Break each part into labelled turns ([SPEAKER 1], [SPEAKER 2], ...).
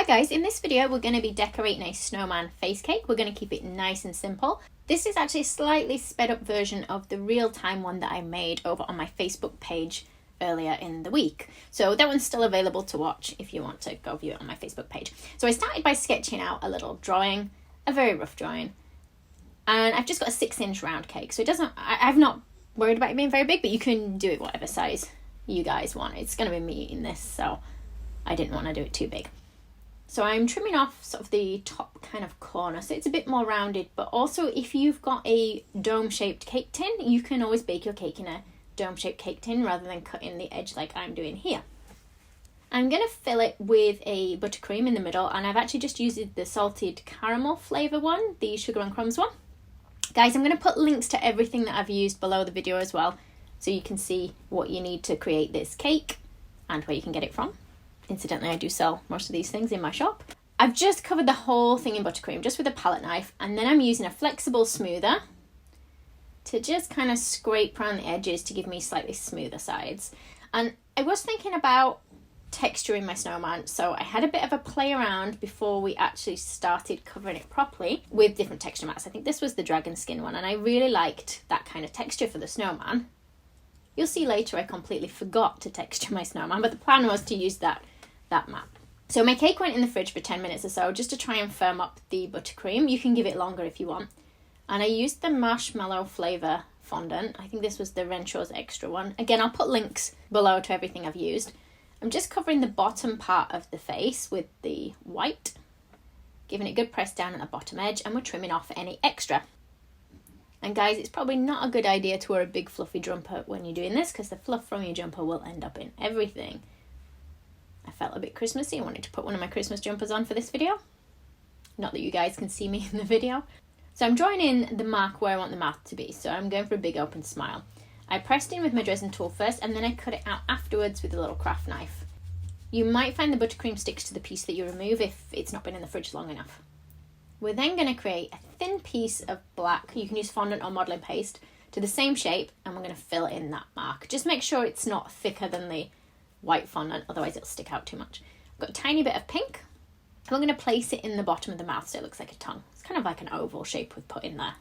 [SPEAKER 1] Hi guys, in this video we're going to be decorating a snowman face cake. We're going to keep it nice and simple. This is actually a slightly sped up version of the real-time one that I made over on my Facebook page earlier in the week. So that one's still available to watch if you want to go view it on my Facebook page. So I started by sketching out a little drawing, a very rough drawing. And I've just got a 6-inch round cake. So it doesn't, I've not worried about it being very big, but you can do it whatever size you guys want. It's going to be me eating this, so I didn't want to do it too big. So I'm trimming off sort of the top kind of corner, so it's a bit more rounded, but also if you've got a dome-shaped cake tin, you can always bake your cake in a dome-shaped cake tin rather than cutting the edge like I'm doing here. I'm going to fill it with a buttercream in the middle, and I've actually just used the salted caramel flavour one, the sugar and crumbs one. Guys, I'm going to put links to everything that I've used below the video as well, so you can see what you need to create this cake and where you can get it from. Incidentally, I do sell most of these things in my shop. I've just covered the whole thing in buttercream, just with a palette knife, and then I'm using a flexible smoother to just kind of scrape around the edges to give me slightly smoother sides. And I was thinking about texturing my snowman, so I had a bit of a play around before we actually started covering it properly with different texture mats. I think this was the dragon skin one, and I really liked that kind of texture for the snowman. You'll see later I completely forgot to texture my snowman, but the plan was to use that mat. So my cake went in the fridge for 10 minutes or so just to try and firm up the buttercream. You can give it longer if you want. And I used the marshmallow flavour fondant. I think this was the Renshaw's extra one. Again, I'll put links below to everything I've used. I'm just covering the bottom part of the face with the white, giving it a good press down at the bottom edge, and we're trimming off any extra. And guys, it's probably not a good idea to wear a big fluffy jumper when you're doing this, because the fluff from your jumper will end up in everything. I felt a bit Christmassy. I wanted to put one of my Christmas jumpers on for this video. Not that you guys can see me in the video. So I'm drawing in the mark where I want the mouth to be. So I'm going for a big open smile. I pressed in with my Dresden tool first, and then I cut it out afterwards with a little craft knife. You might find the buttercream sticks to the piece that you remove if it's not been in the fridge long enough. We're then going to create a thin piece of black, you can use fondant or modelling paste, to the same shape, and we're going to fill in that mark. Just make sure it's not thicker than the white fondant, otherwise it'll stick out too much. I've got a tiny bit of pink, and we're going to place it in the bottom of the mouth so it looks like a tongue. It's kind of like an oval shape we've put in there.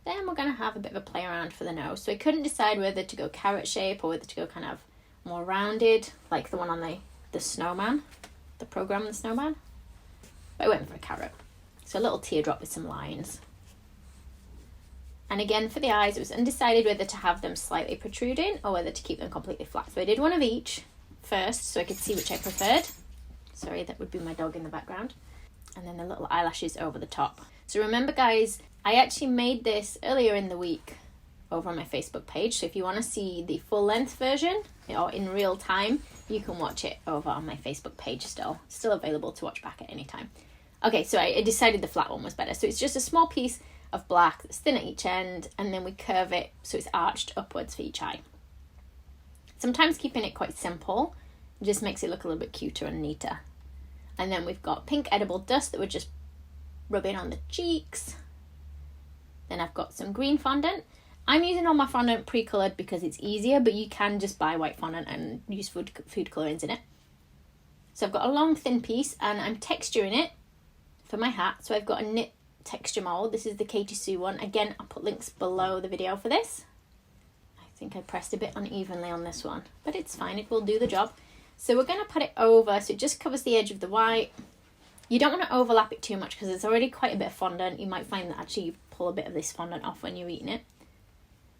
[SPEAKER 1] Then we're going to have a bit of a play around for the nose. So I couldn't decide whether to go carrot shape or whether to go kind of more rounded, like the one on the snowman, the program The Snowman. But I went for a carrot. So a little teardrop with some lines. And again, for the eyes, it was undecided whether to have them slightly protruding or whether to keep them completely flat. So I did one of each first so I could see which I preferred. Sorry, that would be my dog in the background. And then the little eyelashes over the top. So remember guys, I actually made this earlier in the week over on my Facebook page. So if you want to see the full length version or in real time, you can watch it over on my Facebook page still. Still available to watch back at any time. Okay, so I decided the flat one was better. So it's just a small piece of black that's thin at each end, and then we curve it so it's arched upwards for each eye. Sometimes keeping it quite simple just makes it look a little bit cuter and neater. And then we've got pink edible dust that we're just rubbing on the cheeks. Then I've got some green fondant. I'm using all my fondant pre-coloured because it's easier, but you can just buy white fondant and use food colourings in it. So I've got a long thin piece, and I'm texturing it for my hat. So I've got a knit texture mold. This is the Katie Sue one. Again, I'll put links below the video for this. I think I pressed a bit unevenly on this one, but it's fine, it will do the job. So we're going to put it over so it just covers the edge of the white. You don't want to overlap it too much because there's already quite a bit of fondant. You might find that actually you pull a bit of this fondant off when you're eating it.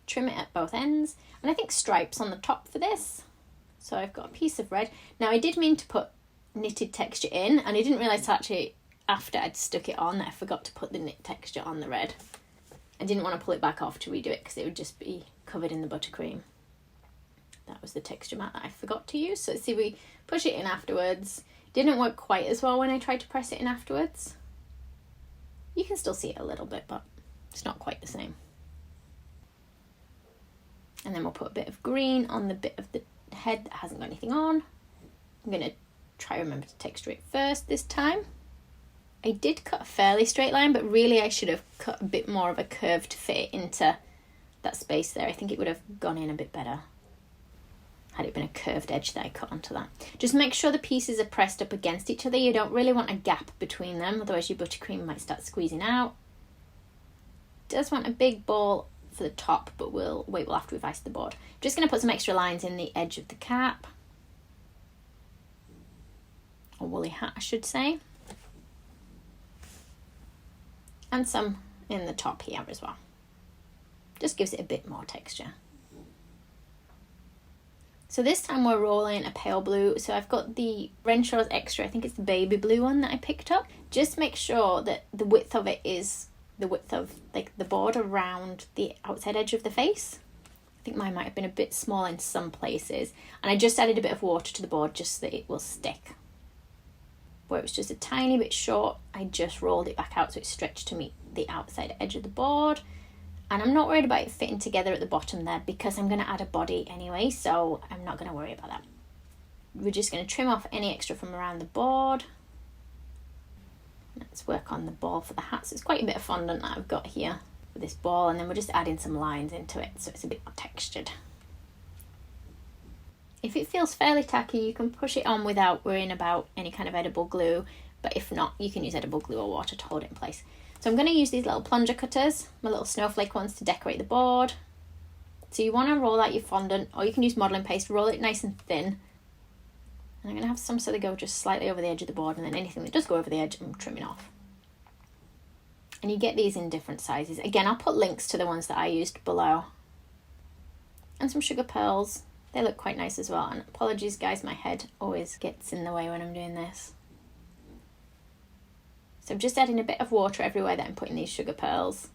[SPEAKER 1] Trim it at both ends, and I think stripes on the top for this. So I've got a piece of red. Now I did mean to put knitted texture in, and I didn't realise actually after I'd stuck it on that I forgot to put the knit texture on the red. I didn't want to pull it back off to redo it because it would just be covered in the buttercream. That was the texture mat that I forgot to use. So see, we push it in afterwards. Didn't work quite as well when I tried to press it in afterwards. You can still see it a little bit, but it's not quite the same. And then we'll put a bit of green on the bit of the head that hasn't got anything on. I'm going to try to remember to texture it first this time. I did cut a fairly straight line, but really I should have cut a bit more of a curve to fit it into that space there. I think it would have gone in a bit better had it been a curved edge that I cut onto that. Just make sure the pieces are pressed up against each other. You don't really want a gap between them, otherwise your buttercream might start squeezing out. It does want a big ball for the top, but we'll wait till after we've iced the board. Just going to put some extra lines in the edge of the cap, or woolly hat I should say, and some in the top here as well. Just gives it a bit more texture. So this time we're rolling a pale blue. So I've got the Renshaw's Extra, I think it's the baby blue one that I picked up. Just make sure that the width of it is the width of like the board around the outside edge of the face. I think mine might have been a bit small in some places. And I just added a bit of water to the board just so that it will stick. Where it was just a tiny bit short, I just rolled it back out so it stretched to meet the outside edge of the board. And I'm not worried about it fitting together at the bottom there because I'm going to add a body anyway, so I'm not going to worry about that. We're just going to trim off any extra from around the board. Let's work on the ball for the hat. So it's quite a bit of fondant that I've got here for this ball, and then we're just adding some lines into it so it's a bit more textured. If it feels fairly tacky, you can push it on without worrying about any kind of edible glue, but if not, you can use edible glue or water to hold it in place. So I'm going to use these little plunger cutters, my little snowflake ones, to decorate the board. So you want to roll out your fondant, or you can use modelling paste, roll it nice and thin. And I'm going to have some so they go just slightly over the edge of the board, and then anything that does go over the edge, I'm trimming off. And you get these in different sizes. Again, I'll put links to the ones that I used below. And some sugar pearls. They look quite nice as well. And apologies guys, my head always gets in the way when I'm doing this. So I'm just adding a bit of water everywhere that I'm putting these sugar pearls.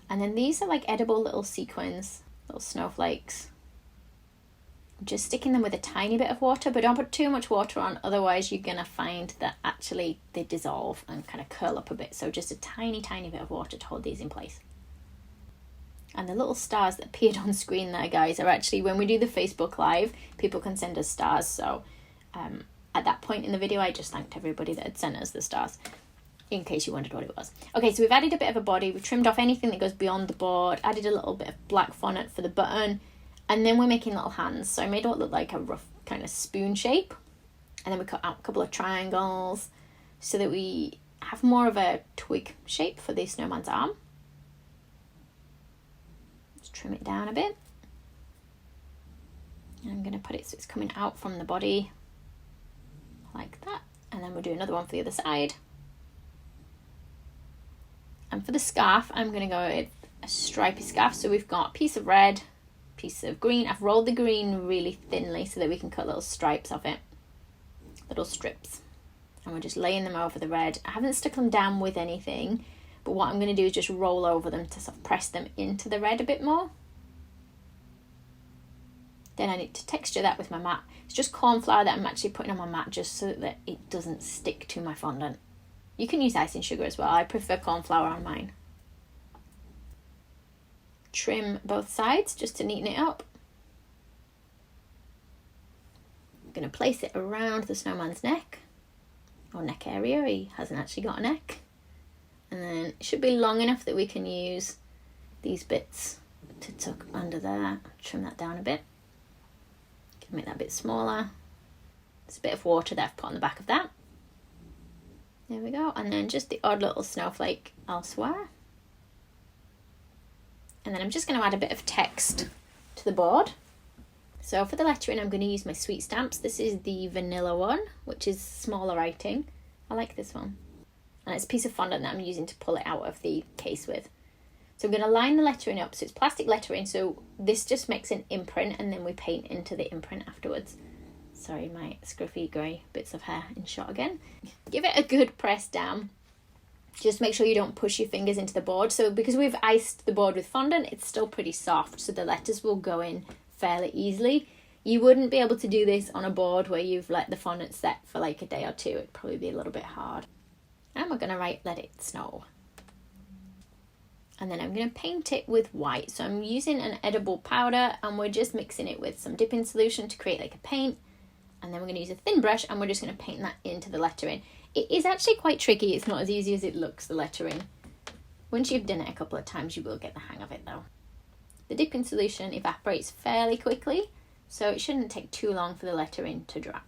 [SPEAKER 1] And then these are like edible little sequins, little snowflakes. I'm just sticking them with a tiny bit of water, but don't put too much water on, otherwise you're going to find that actually they dissolve and kind of curl up a bit. So just a tiny, tiny bit of water to hold these in place. And the little stars that appeared on screen there, guys, are actually, when we do the Facebook Live, people can send us stars. So at that point in the video, I just thanked everybody that had sent us the stars, in case you wondered what it was. Okay, so we've added a bit of a body. We've trimmed off anything that goes beyond the board, added a little bit of black fondant for the button, and then we're making little hands. So I made what looked like a rough kind of spoon shape. And then we cut out a couple of triangles so that we have more of a twig shape for the snowman's arm. Trim it down a bit, and I'm going to put it so it's coming out from the body like that, and then we'll do another one for the other side. And for the scarf, I'm going to go with a stripy scarf. So we've got a piece of red, piece of green. I've rolled the green really thinly so that we can cut little stripes of it, little strips, and we're just laying them over the red. I haven't stuck them down with anything, but what I'm going to do is just roll over them to sort of press them into the red a bit more. Then I need to texture that with my mat. It's just corn flour that I'm actually putting on my mat just so that it doesn't stick to my fondant. You can use icing sugar as well. I prefer corn flour on mine. Trim both sides just to neaten it up. I'm going to place it around the snowman's neck, or neck area. He hasn't actually got a neck. And then it should be long enough that we can use these bits to tuck under there. Trim that down a bit. Can make that a bit smaller. There's a bit of water that I've put on the back of that. There we go. And then just the odd little snowflake elsewhere. And then I'm just going to add a bit of text to the board. So for the lettering, I'm going to use my sweet stamps. This is the vanilla one, which is smaller writing. I like this one. And it's a piece of fondant that I'm using to pull it out of the case with. So I'm going to line the lettering up. So it's plastic lettering, so this just makes an imprint, and then we paint into the imprint afterwards. Sorry, my scruffy grey bits of hair in shot again. Give it a good press down. Just make sure you don't push your fingers into the board. So because we've iced the board with fondant, it's still pretty soft, so the letters will go in fairly easily. You wouldn't be able to do this on a board where you've let the fondant set for like a day or two. It'd probably be a little bit hard. And we're going to write "Let It Snow." And then I'm going to paint it with white. So I'm using an edible powder, and we're just mixing it with some dipping solution to create like a paint. And then we're going to use a thin brush, and we're just going to paint that into the lettering. It is actually quite tricky. It's not as easy as it looks, the lettering. Once you've done it a couple of times, you will get the hang of it though. The dipping solution evaporates fairly quickly, so it shouldn't take too long for the lettering to dry.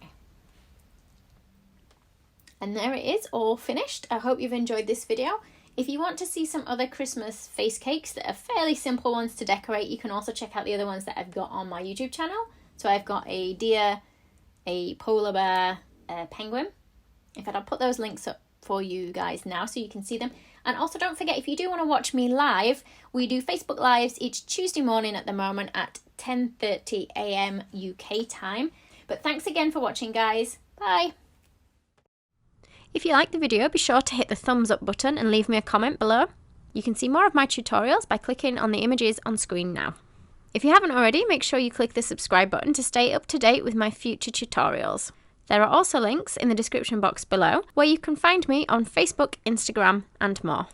[SPEAKER 1] And there it is, all finished. I hope you've enjoyed this video. If you want to see some other Christmas face cakes that are fairly simple ones to decorate, you can also check out the other ones that I've got on my YouTube channel. So I've got a deer, a polar bear, a penguin. In fact, I'll put those links up for you guys now so you can see them. And also don't forget, if you do want to watch me live, we do Facebook Lives each Tuesday morning at the moment at 10:30 AM UK time. But thanks again for watching, guys. Bye! If you liked the video, be sure to hit the thumbs up button and leave me a comment below. You can see more of my tutorials by clicking on the images on screen now. If you haven't already, make sure you click the subscribe button to stay up to date with my future tutorials. There are also links in the description box below where you can find me on Facebook, Instagram, and more.